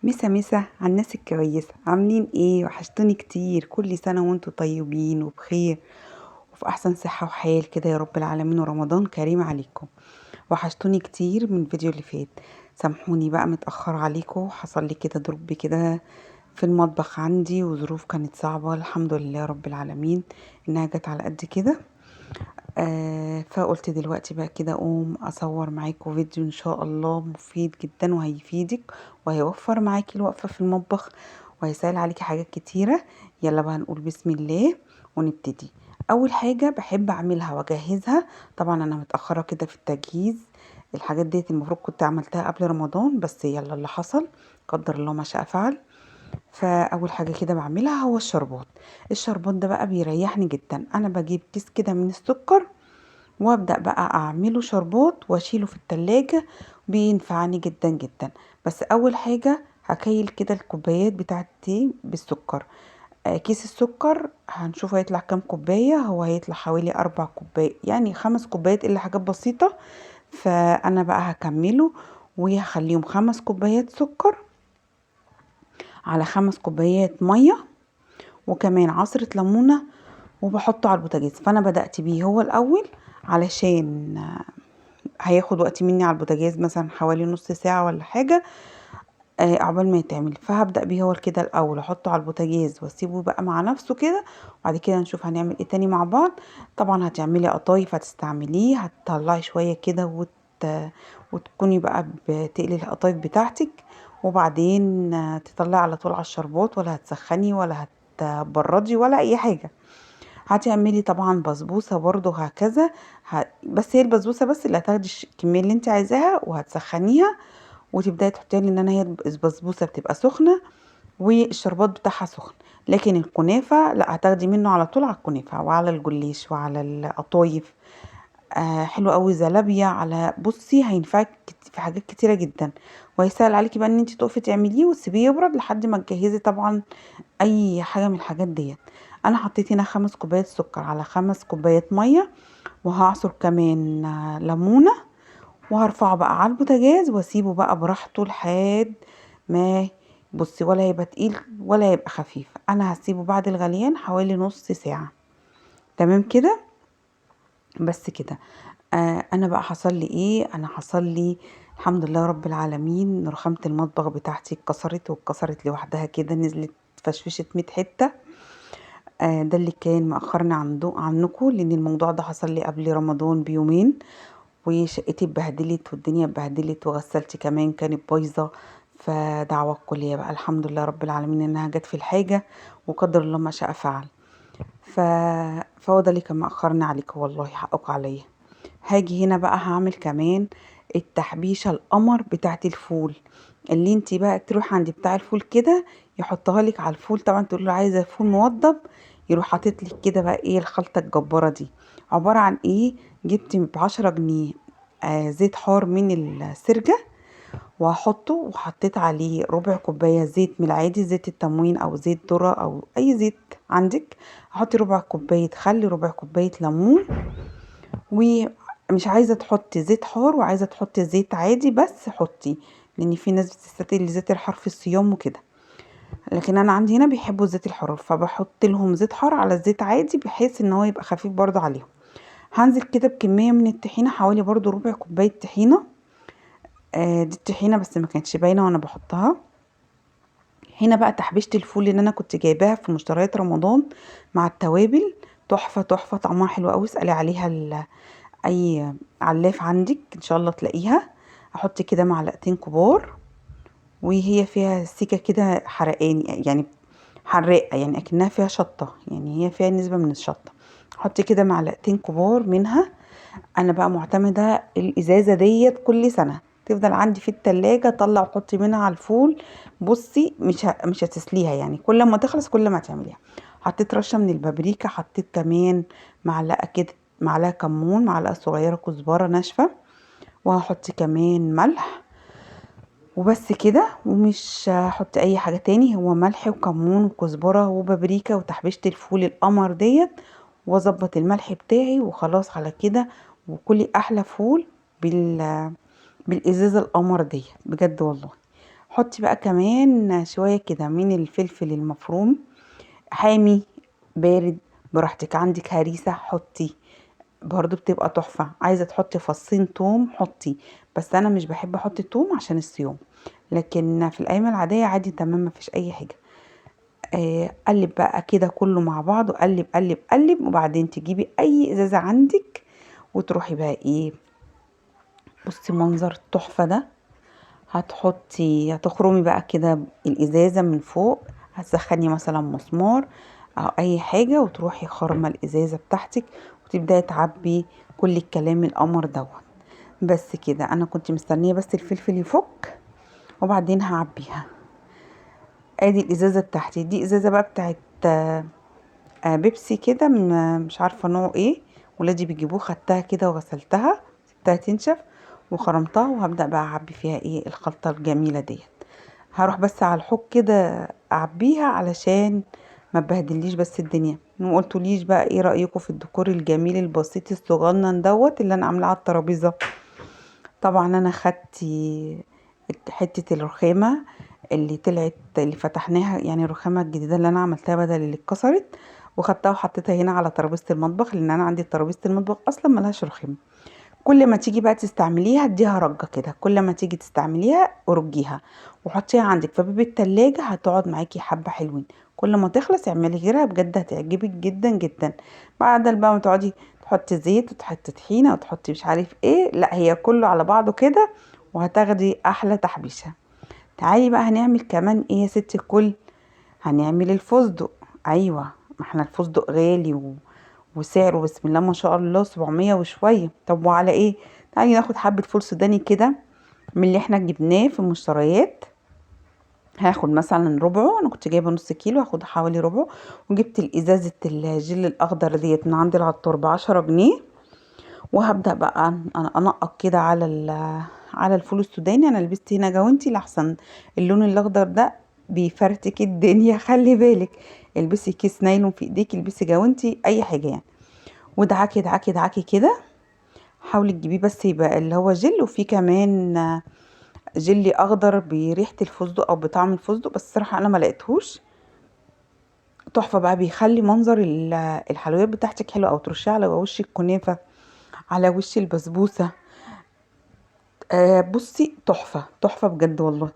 مسا مسا على الناس الكويسة، عاملين ايه؟ وحشتوني كتير. كل سنة وانتوا طيبين وبخير وفي احسن صحة وحال كده يا رب العالمين، ورمضان كريم عليكم. وحشتوني كتير من الفيديو اللي فات. سامحوني بقى متأخر عليكم، حصل لي كده دروب كده في المطبخ عندي، وظروف كانت صعبة. الحمد لله رب العالمين انها جت على قد كده. فقلت دلوقتي بقى كده اقوم اصور معاكم فيديو ان شاء الله مفيد جدا وهيفيدك، وهيوفر معاكي الوقفة في المطبخ، وهيسهل عليكي حاجات كتيرة. يلا بقى نقول بسم الله ونبتدي. اول حاجة بحب اعملها واجهزها، طبعا انا متأخرة كده في التجهيز. الحاجات ديت المفروض كنت عملتها قبل رمضان، بس يلا اللي حصل قدر الله ما شاء فعل. فاول حاجه كده بعملها هو الشربات. الشربات ده بقى بيريحني جدا. انا بجيب كيس كده من السكر، وابدا بقى اعمله شربات واشيله في التلاجة. بينفعني جدا جدا. بس اول حاجه هكيل كده الكوبايات بتاعتي بالسكر. كيس السكر هنشوف هيطلع كام كوبايه. هو هيطلع حوالي 4 كوبايات، يعني 5 كوبايات الا حاجات بسيطه. فانا بقى هكمله وهخليهم 5 كوبايات سكر على 5 كوبايات ميه، وكمان عصرة ليمونة، وبحطه على البوتاجاز. فانا بدأت بيه هو الاول علشان هياخد وقت مني على البوتاجاز مثلا حوالي نص ساعة ولا حاجة. عقبال ما يتعمل، فهبدأ بيه هو كده الاول، احطه على البوتاجاز واسيبه بقى مع نفسه كده. وبعد كده نشوف هنعمل ايه تاني مع بعض. طبعا هتعملي قطايف هتستعمليه، هتطلعي شوية كده وتكوني بقى بتقلي القطايف بتاعتك. وبعدين تطلعي على طول على الشربات، ولا هتسخني ولا هتبردي ولا اي حاجة. هتعملي طبعا بسبوسة برضو هكذا. بس هي البسبوسة بس اللي هتاخدي الكمية اللي انت عايزاها وهتسخنيها، وتبداي تحطيها، لان هي البسبوسة بتبقى سخنة والشربات بتاعها سخن. لكن الكنافة لا، هتاخدي منه على طول على الكنافة وعلى الجليش وعلى القطايف. حلو قوي زلابية. على بصي هينفعك في حاجات كتيرة جدا، وهيسهل عليكي بقى ان انت تقفي تعمليه وتسيبيه يبرد لحد ما تجهزي طبعا اي حاجة من الحاجات ديت. انا حطيت هنا 5 كوبايات سكر على 5 كوبايات مية، وهعصر كمان ليمونة، وهرفعه بقى على البوتاجاز واسيبه بقى براحته لحد ما، بصي، ولا هيبقى تقيل ولا هيبقى خفيف. انا هسيبه بعد الغليان حوالي نص ساعة. تمام كده. بس كده. انا بقى حصل لي ايه؟ انا حصل لي الحمد لله رب العالمين رخامة المطبخ بتاعتي اتكسرت، واتكسرت لوحدها كده، نزلت فشفشت 100 حتة. ده اللي كان مأخرني عنكم، لان الموضوع ده حصل لي قبل رمضان بيومين. وشقتي اتبهدلت والدنيا اتبهدلت، وغسلتي كمان كانت بايظه. فدعوة الكلية بقى الحمد لله رب العالمين انها جت في الحاجة، وقدر الله ما شاء فعل. ف... فهو ده اللي كان مأخرني عليكم، والله حقك عليا. هاجي هنا بقى هعمل كمان التحبيشة القمر بتاعت الفول، اللي انتي بقى تروح عند بتاع الفول كده يحطها لك على الفول. طبعا تقول له عايزه فول موضب، يروح حاطط لك كده بقى ايه الخلطه الجباره دي. عباره عن ايه؟ جبت ب10 جنيه زيت حار من السرجه، وهحطه، وحطيت عليه ربع كوبايه زيت من العادي، زيت التموين او زيت ذره او اي زيت عندك. هحطي ربع كوبايه خل، ربع كوبايه ليمون. ومش عايزه تحطي زيت حار وعايزه تحطي زيت عادي بس حطي، لان في ناس بتستثقل زيت الحار في الصيام وكده. لكن انا عندي هنا بيحبوا زيت الحار، فبحط لهم زيت حار على زيت عادي بحيث ان هو يبقى خفيف برضو عليهم. هنزل كده بكميه من الطحينه، حوالي برضو ربع كوبايه طحينه. دي الطحينه بس ما كانتش باينه وانا بحطها. هنا بقى تحبيشة الفول اللي انا كنت جايباها في مشتريات رمضان مع التوابل، تحفه تحفه، طعمها حلو قوي. اسالي عليها اي علاف عندك ان شاء الله تلاقيها. احط كده معلقتين كبار، وهي فيها سيكه كده حرقاني يعني، حراقه يعني اكنها فيها شطه، يعني هي فيها نسبه من الشطه. احط كده معلقتين كبار منها. انا بقى معتمده الازازه ديت كل سنه تفضل عندي في التلاجة، اطلع وحطي منها على الفول. بصي مش هتسليها، يعني كل ما تخلص كل ما تعمليها. حطيت رشه من البابريكا، حطيت كمان معلقه كده، معلقه كمون، معلقه صغيره كزبره ناشفه، وهحط كمان ملح. وبس كده، ومش هحط اي حاجه تاني، هو ملح وكمون وكزبره وبابريكا وتحبيشه الفول القمر ديت. واظبط الملح بتاعي وخلاص على كده. وكلي احلى فول بالازازه القمر ديت بجد والله. حطي بقى كمان شوية كده من الفلفل المفروم، حامي بارد براحتك، عندك هريسة حطي برضو بتبقى تحفة. عايزة تحطي فصين توم حطي، بس انا مش بحب احط التوم عشان الصيام، لكن في الايام العادية عادي تمام مفيش اي حاجة. قلب بقى كده كله مع بعض، وقلب قلب قلب، وبعدين تجيبي اي ازازة عندك وتروحي بقى ايه، بصي منظر التحفة ده. هتخرمي بقى كده الازازة من فوق، هتسخني مثلا مسمار او اي حاجة وتروحي خرمة الازازة بتاعتك، وتبداي تعبي كل الكلام القمر دوت. بس كده، انا كنت مستنية بس الفلفل يفك وبعدين هعبيها. ادي الازازة بتاعتي دي، ازازة بقى بتاعت بيبسي كده، مش عارفة نوع ايه، ولادي بيجيبوه. خدتها كده وغسلتها، سبتها تنشف وخرمتها، وهبدأ بقى اعبي فيها ايه الخلطة الجميلة ديت. هروح بس على الحوض كده اعبيها علشان ما بهدليش بس الدنيا. ما قلتوليش بقى ايه رأيكم في الديكور الجميل البسيط الصغنن دوت اللي انا عاملاه على الترابيزة. طبعا انا خدت حتة الرخامة اللي طلعت اللي فتحناها، يعني الرخامة الجديدة اللي انا عملتها بدل اللي اتكسرت، وخدتها وحطيتها هنا على ترابيزة المطبخ، لان انا عندي ترابيزة المطبخ اصلا ملهاش رخامة. كل ما تيجي بقى تستعمليها اديها رجة كده، كل ما تيجي تستعمليها ارجيها وحطيها عندك في باب التلاجة، هتقعد معاكي حبة حلوين. كل ما تخلص اعملي غيرها، بجد هتعجبك جدا جدا. بعد بقى ما تقعدي تحطي زيت وتحطي طحينة وتحطي مش عارف ايه، لا هي كله على بعضه كده، وهتاخدي احلى تحبيشة. تعالي بقى هنعمل كمان ايه يا ست الكل، هنعمل الفستق. ايوه، ما احنا الفستق غالي وسعره بسم الله ما شاء الله 700 وشوية. طب وعلى ايه؟ تعالي ناخد حبة فول سوداني كده من اللي احنا جبناه في المشتريات. هاخد مثلا ربعه، انا كنت جايبه نص كيلو، هاخد حوالي ربعه. وجبت الازازة الجل الاخضر ديت من عند العطار ب10 جنيه. وهبدأ بقى انا انقط كده على على الفول السوداني. انا لبست هنا جوانتي لحسن اللون الاخضر ده بيفرتك الدنيا خلي بالك. البسي كيس نايلون في ايديك، البسي جوانتي اي حاجه يعني. ودعكي دعكي دعكي كده، حاولي تجيبيه بس يبقى اللي هو جل، وفيه كمان جلي اخضر بريحه الفستق او بطعم الفستق، بس الصراحه انا ما لقيتهوش. تحفه بقى، بيخلي منظر الحلويات بتاعتك حلو، او ترشيها على وش الكنافه، على وش البسبوسه. بصي تحفه تحفه بجد والله،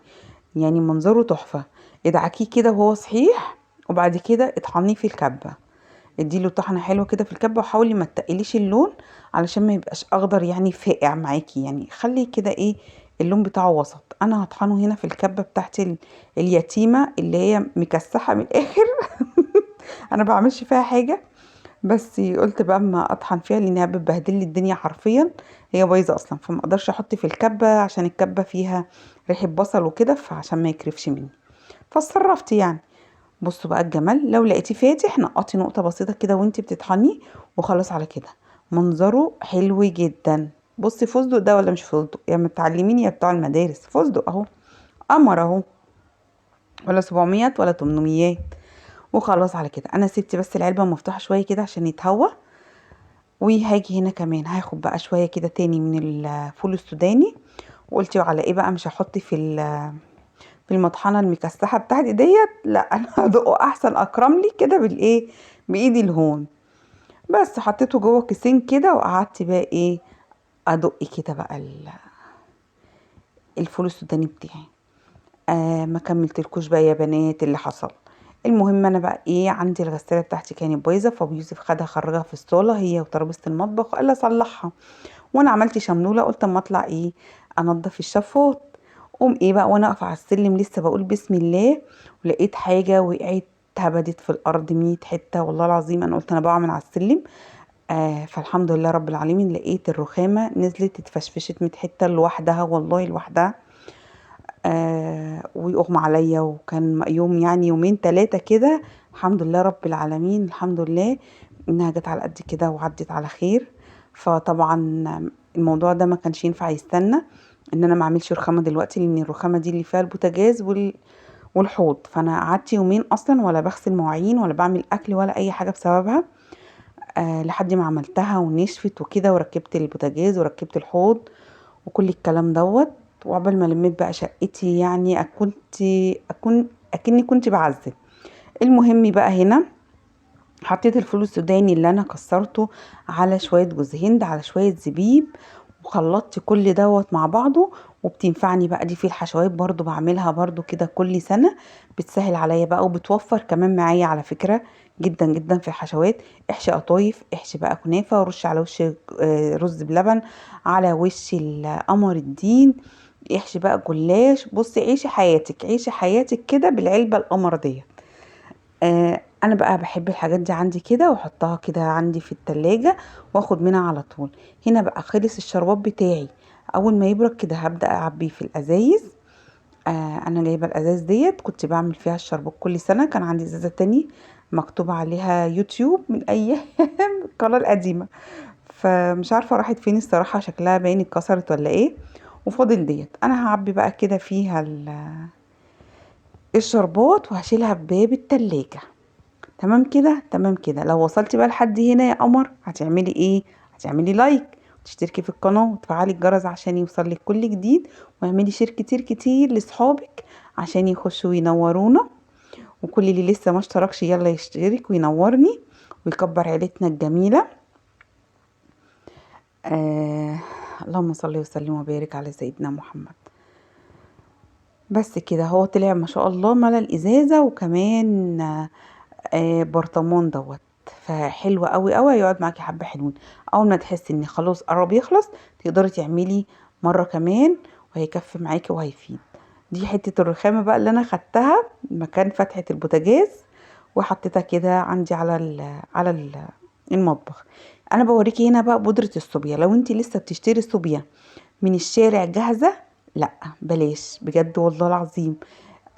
يعني منظره تحفه. ادعكيه كده وهو صحيح، وبعد كده اطحنيه في الكبه. اديله طحنه حلوه كده في الكبه، وحاولي ما تقليش اللون علشان ما يبقاش اخضر يعني فاقع معاكي، يعني خلي كده ايه اللون بتاعه وسط. انا هطحنه هنا في الكبه بتاعتي اليتيمه اللي هي مكسحه من الاخر. انا بعملش فيها حاجه، بس قلت بقى اما اطحن فيها لانها بتبهدل لي الدنيا حرفيا، هي بايظه اصلا، فما اقدرش احط في الكبه عشان الكبه فيها ريحه بصل وكده، فعشان ما يكرفش مني فاتصرفت يعني. بصوا بقى الجمال، لو لقيتيه فاتح نقطي نقطة بسيطة كده وانتي بتطحنيه، وخلاص على كده منظره حلو جدا. بصي فستق ده ولا مش فستق؟ يا متعلمين يا بتوع المدارس، فستق اهو، قمر اهو، ولا 700 ولا 800. وخلاص على كده انا سبت بس العلبة مفتوحة شوية كده عشان يتهوى. وهاجي هنا كمان هاخد بقى شوية كده تاني من الفول السوداني. وقلتي على ايه بقى، مش هحط في المطحنه المكسحه بتاعتي ديت، لا انا هدقه احسن، اكرم لي كده بالايه، بايدي الهون. بس حطيته جوه كيسين كده، وقعدت بقى ايه ادق كده بقى الفول السوداني بتاعي. ما كملتلكوش بقى يا بنات اللي حصل. المهم انا بقى ايه، عندي الغساله بتاعتي كانت بايظه، فابو يوسف خدها خرجها في الصاله هي وترابيزه المطبخ، وقال لي اصلحها. وانا عملت شملوله، قلت اما اطلع ايه انضف الشفاط. قوم ايه بقى وانا واقفه على السلم لسه بقول بسم الله، ولقيت حاجه وقعت هبدت في الارض 100 حته، والله العظيم انا قلت انا بقع من على السلم. فالحمد لله رب العالمين، لقيت الرخامه نزلت اتفشفشت 100 حته لوحدها، والله لوحدها. ويغمى عليا، وكان يوم يعني يومين ثلاثه كده. الحمد لله رب العالمين، الحمد لله انها جت على قد كده وعدت على خير. فطبعا الموضوع ده ما كانش ينفع يستنى ان انا ما اعملش رخامه دلوقتي، لان الرخامه دي اللي فيها البوتاجاز والحوض، فانا قعدت يومين اصلا ولا بغسل مواعين ولا بعمل اكل ولا اي حاجه بسببها. لحد ما عملتها ونشفت وكده، وركبت البوتاجاز وركبت الحوض وكل الكلام دوت. وعقبال ما لميت بقى شقتي يعني اكني كنت بعزل. المهم بقى هنا حطيت الفول السوداني اللي انا كسرته على شويه جوز هند على شويه زبيب، وخلطت كل دوت مع بعضه. وبتنفعني بقى دي في الحشوات برضو، بعملها برضو كده كل سنه، بتسهل عليا بقى وبتوفر كمان معايا على فكره جدا جدا في الحشوات. احشي قطايف، احشي بقى كنافه، ورش على وش رز بلبن، على وش القمر الدين، احشي بقى جلاش. بصي عيشي حياتك، عيشي حياتك كده بالعلبه القمر دي. انا بقى بحب الحاجات دي عندي كده، واحطها كده عندي في التلاجة واخد منها على طول. هنا بقى خلص الشربات بتاعي، اول ما يبرد كده هبدأ اعبيه في الازايز. انا جايبه الازايز ديت، كنت بعمل فيها الشربات كل سنه. كان عندي ازازه تاني مكتوب عليها يوتيوب من ايام القناه القديمه، فمش عارفه راحت فين الصراحه، شكلها باين اتكسرت ولا ايه. وفاضل ديت انا هعبي بقى كده فيها الشربات، وهشيلها في باب التلاجة. تمام كده، تمام كده. لو وصلتي بقى لحد هنا يا قمر، هتعملي ايه؟ هتعملي لايك، وتشتركي في القناة، وتفعلي الجرس عشان يوصلك كل جديد، واعملي شير كتير كتير لاصحابك عشان يخشوا وينورونا. وكل اللي لسه ما اشتركش يلا يشترك وينورني ويكبر عيلتنا الجميلة. آه اللهم صل وسلم وبارك على سيدنا محمد. بس كده هو طلع ما شاء الله ملا الازازة، وكمان برطمان دوت. فحلو قوي قوي، هيقعد معاكي حبه حلوين. اول ما تحسي ان خلاص قرب يخلص، تقدري تعملي مره كمان، وهيكفي معاكي وهيفيد. دي حته الرخامه بقى اللي انا خدتها مكان فتحه البوتاجاز، وحطيتها كده عندي المطبخ. انا بوريكي هنا بقى بودره الصوبيا. لو انتي لسه بتشتري الصوبيا من الشارع جاهزه، لا بلاش بجد والله العظيم.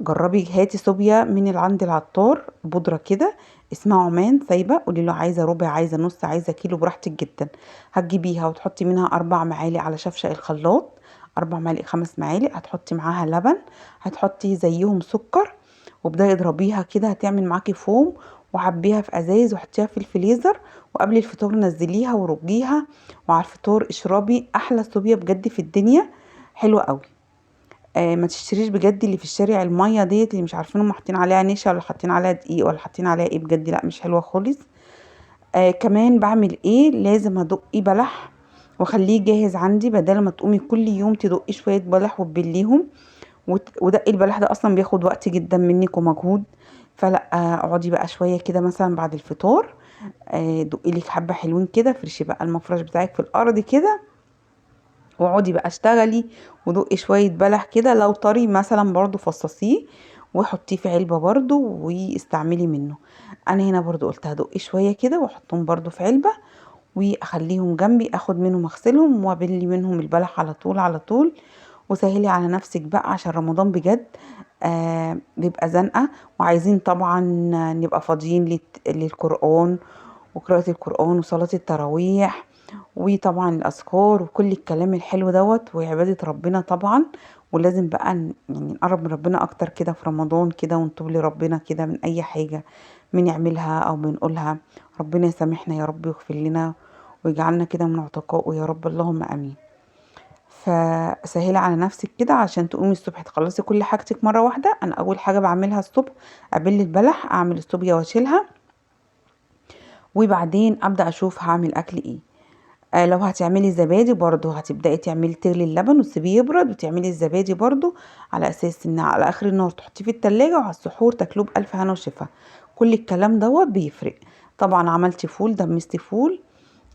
جربي هاتي صوبيا من اللي عند العطار، بودرة كده اسمها عمان سايبة. قولي له عايزة ربع، عايزة نص، عايزة كيلو، براحتك جدا. هتجيبيها وتحطي منها 4 معالق على شفشق الخلاط، 4 معالق 5 معالق. هتحطي معاها لبن، هتحطي زيهم سكر، وابدأي اضربيها كده هتعمل معاكي فوم. وعبيها في ازايز وحطيها في الفريزر، وقبل الفطار نزليها ورجيها، وعلى الفطار اشربي احلى صوبيا بجد في الدنيا. حلوة قوي. ما تشتريش بجد اللي في الشارع المية ديت اللي مش عارفين هم حاطين عليها نشا ولا حاطين عليها دقيق ولا حاطين عليها ايه، بجد لا مش حلوة خالص. كمان بعمل ايه، لازم ادقي بلح واخليه جاهز عندي، بدل ما تقومي كل يوم تدقي شوية بلح وتبليهم. ودقي البلح ده اصلا بياخد وقت جدا منك ومجهود. فلا اقعدي بقى شوية كده مثلا بعد الفطار، دقي لك حبة حلوين كده، فرشي بقى المفرش بتاعك في الارض كده، واقعدي بقى اشتغلي ودقي شوية بلح كده. لو طري مثلا برضو فصصيه وحطيه في علبة برضو واستعملي منه. انا هنا برضو قلت هدقي شوية كده واحطهم برضو في علبة، واخليهم جنبي، اخد منهم اغسلهم وابلي منهم البلح على طول على طول. وسهلي على نفسك بقى عشان رمضان بجد بيبقى زنقة، وعايزين طبعا نبقى فاضيين للقرآن وقراءة القرآن وصلاة التراويح، وطبعا الأذكار وكل الكلام الحلو دوت وعبادة ربنا طبعا. ولازم بقى يعني نقرب من ربنا أكتر كده في رمضان كده، ونتوب لربنا كده من أي حاجة بنعملها أو بنقولها. ربنا يسامحنا يا رب ويغفر لنا ويجعلنا كده من عتقائه يا رب، اللهم امين. فسهلي على نفسك كده عشان تقومي الصبح تخلصي كل حاجتك مره واحده. انا اول حاجه بعملها الصبح ابل البلح، اعمل الصوبيا واشيلها، وبعدين ابدا اشوف هعمل اكل ايه. لو هتعملي زبادي برضو هتبداي تعملي تغلي اللبن وتسيبيه يبرد، وتعملي الزبادي برضو على اساس ان على اخر النهار تحطيه في التلاجة، وعلى السحور تاكلوه بالف هنا وشفا. كل الكلام دوت بيفرق. طبعا عملتي فول، دمستي فول،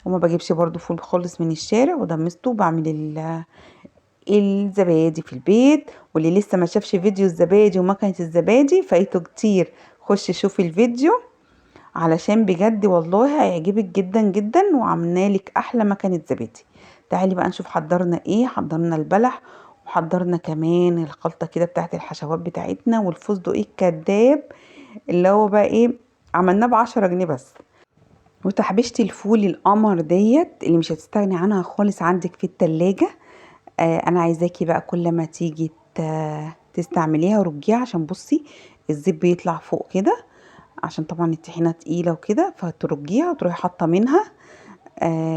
وما بجيبش برضو فول خالص من الشارع، ودمسته. بعمل الزبادي في البيت. واللي لسه ما شافش فيديو الزبادي ومكنة الزبادي فايته كتير، خش شوفي الفيديو علشان بجد والله هيعجبك جدا جدا، وعملنالك احلى مكنة زبادي. تعالي بقى نشوف حضرنا ايه. حضرنا البلح، وحضرنا كمان الخلطة كده بتاعت الحشوات بتاعتنا، والفستق ايه الكداب اللي هو بقى ايه، عملناه ب10 جنيه بس. وتحبيشة الفول القمر ديت اللي مش هتستغني عنها خالص عندك في التلاجة. انا عايزاكي بقى كل ما تيجي تستعمليها ورجيها، عشان بصي الزيت بيطلع فوق كده، عشان طبعا الطحينة تقيلة وكده، فترجيها وتروحي حاطة منها.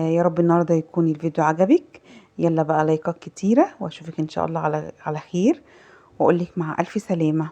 يا رب النهاردة يكون الفيديو عجبك. يلا بقى لايكات كتيرة، واشوفك ان شاء الله على خير، واقولك مع الف سلامة.